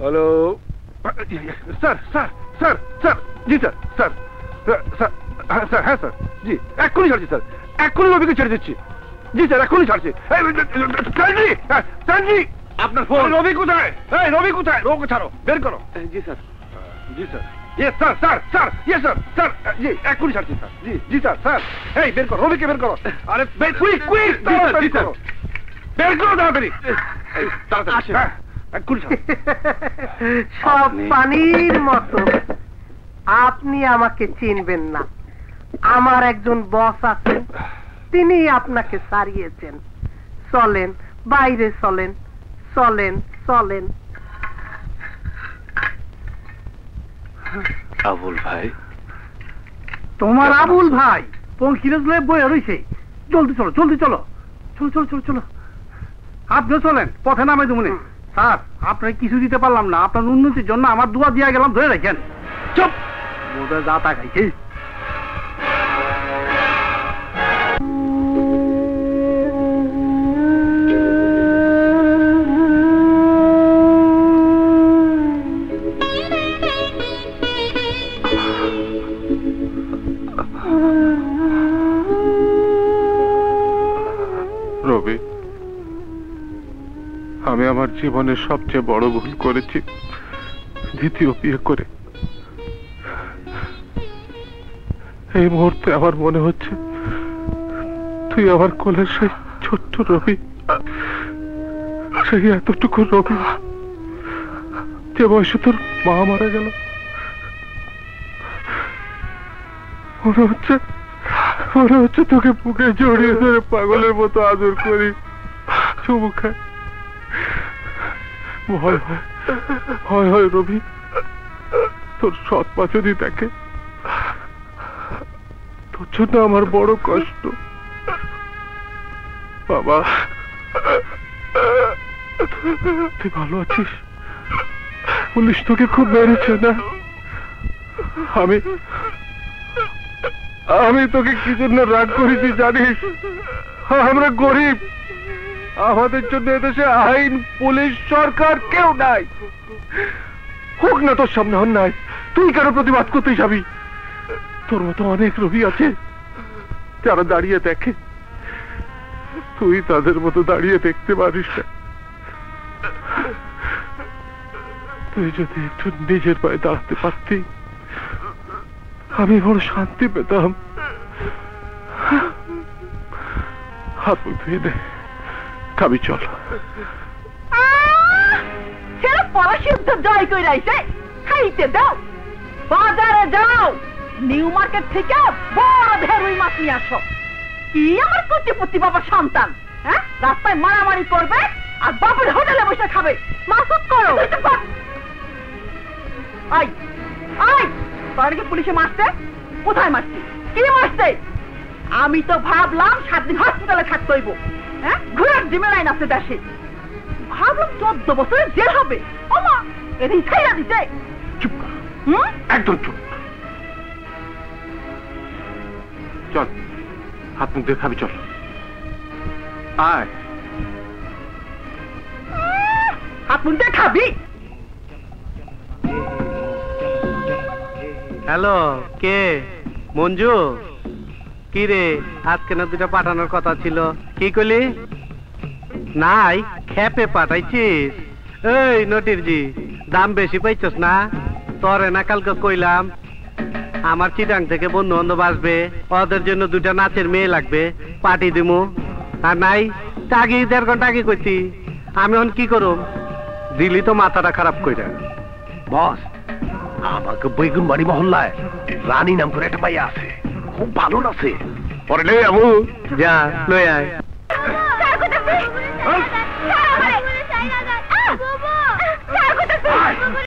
hello sir sir sir sir জি sir sir sir sir হ্যাঁ sir জি এক্ষুনি ছাড়ছি স্যার এক্ষুনি রবিকে ছেড়ে দিচ্ছি জি স্যার এক্ষুনি ছাড়ছি স্যারজি আপনার ফোন রবি কোথায় এই রবি কোথায় রোকে ছাড়ো বের করো জি স্যার জি sir Yes, sir, sir, sir, yes, sir, sir, জি এক্ষুনি ছাড়ছি স্যার জি জি স্যার স্যার এই বের করো রবিকে বের করো আরে কুইক কুইক তাড়াতাড়ি করো বের করো তাড়াতাড়ি তাড়াতাড়ি হ্যাঁ এক্ষুনি ছাড়ো সব পানির মতো আপনি আমাকে চিনবেন না আমার একজন বস আছেন তিনি আপনাকে সারিয়েছেন চলেন বাইরে চলেন চলেন চলেন আবুল ভাই তোমার আবুল ভাই পঙ্খিরাজ বয়ে রয়েছে জলদি চলো জলদি চলো চলো চলো চলো চলো আপনি চলেন পথে নামে তুমি স্যার আপনার কিছু দিতে পারলাম না আপনার উন্নতির জন্য আমার দুয়া দিয়া গেলাম ধরে রাখেন চুপ বোধহয় যা তা খাইছি রবি আমি আমার জীবনের সবচেয়ে বড় ভুল করেছি দ্বিতীয় বিয়ে করে এই মুহূর্তে আমার মনে হচ্ছে তুই আমার কোলের সেই ছোট্ট রবি সেই এতটুকু রবি যে বয়সে তোর মা মারা গেল মনে হচ্ছে তোকে বুকে জড়িয়ে ধরে পাগলের মতো আদর করি চুমু খায় ভয় হয় হয় রবি তোর সৎ মা যদি দেখে তোর জন্য আমার বড় কষ্ট বাবা তুই ভালো আছিস পুলিশ তোকে খুব মেরেছে না আমি তোকে কি জন্য রাগ করেছি জানিস আমরা গরিব আমাদের জন্য এদেশে আইন পুলিশ সরকার কেউ নাই হোক না তোর সামনে অন্যায় তুই কেন প্রতিবাদ করতে যাবি তোর মতো অনেক রবি আছে যারা দাঁড়িয়ে দেখে তুই তাদের মতো দাঁড়িয়ে দেখতে পারিস না তুই যদি একটু নিজের পায়ে দাঁড়াতে পারতি আমি বড় শান্তি পেতাম হাত মুখ ধুয়ে দে খাবি চল পড়াশুদ্ধ জয় করে আইছে খাইতে দাও বাজারে যাও নিউ মার্কেট থেকে বড় ভেরুই মাছ নিয়ে আসো কি আমার কুচিপুতি বাবার সন্তান হ্যাঁ রাস্তায় মারামারি করবে আর বাবার হোটেলে বসে খাবে মাসুদ করো আই আই তোরকে পুলিশে মারছে কোথায় মারছে কি মারছে আমি তো ভাবলাম 7 দিন হসপিটালে থাকতে হইব হ্যাঁ ঘুরে জিমে লাইন আছে দেশে ভাবলাম 14 বছরের জেল হবে ওমা এদিন ছাইরা দিতে চুপ কর একদম চুপ চল হাত মুখ দিয়ে খাবি চল আয় হাত মুখ দিয়ে খাবি হ্যালো কে মঞ্জু কি রে আজকে না দুটা পাঠানোর কথা ছিল কি কইলি নাই খেপে পাঠাইছিস এই নটিরজি দাম বেশি পাইছস না তোরে না কালকে কইলাম আমার চিটাং থেকে বন্ধু বান্ধব আসবে ওদের জন্য দুটা নাচের মেয়ে লাগবে পার্টি দিমু আর নাই আগে 1.5 ঘন্টা আগে কইছি আমি এখন কি করুম দিলি তো মাথাটা খারাপ কইরা বস আমাকে বেগুন বাড়ি মহল্লায় রানী নাম করে একটা পাইয়া আছে খুব ভালো নাচে পরে নেই আমু যা লই আয়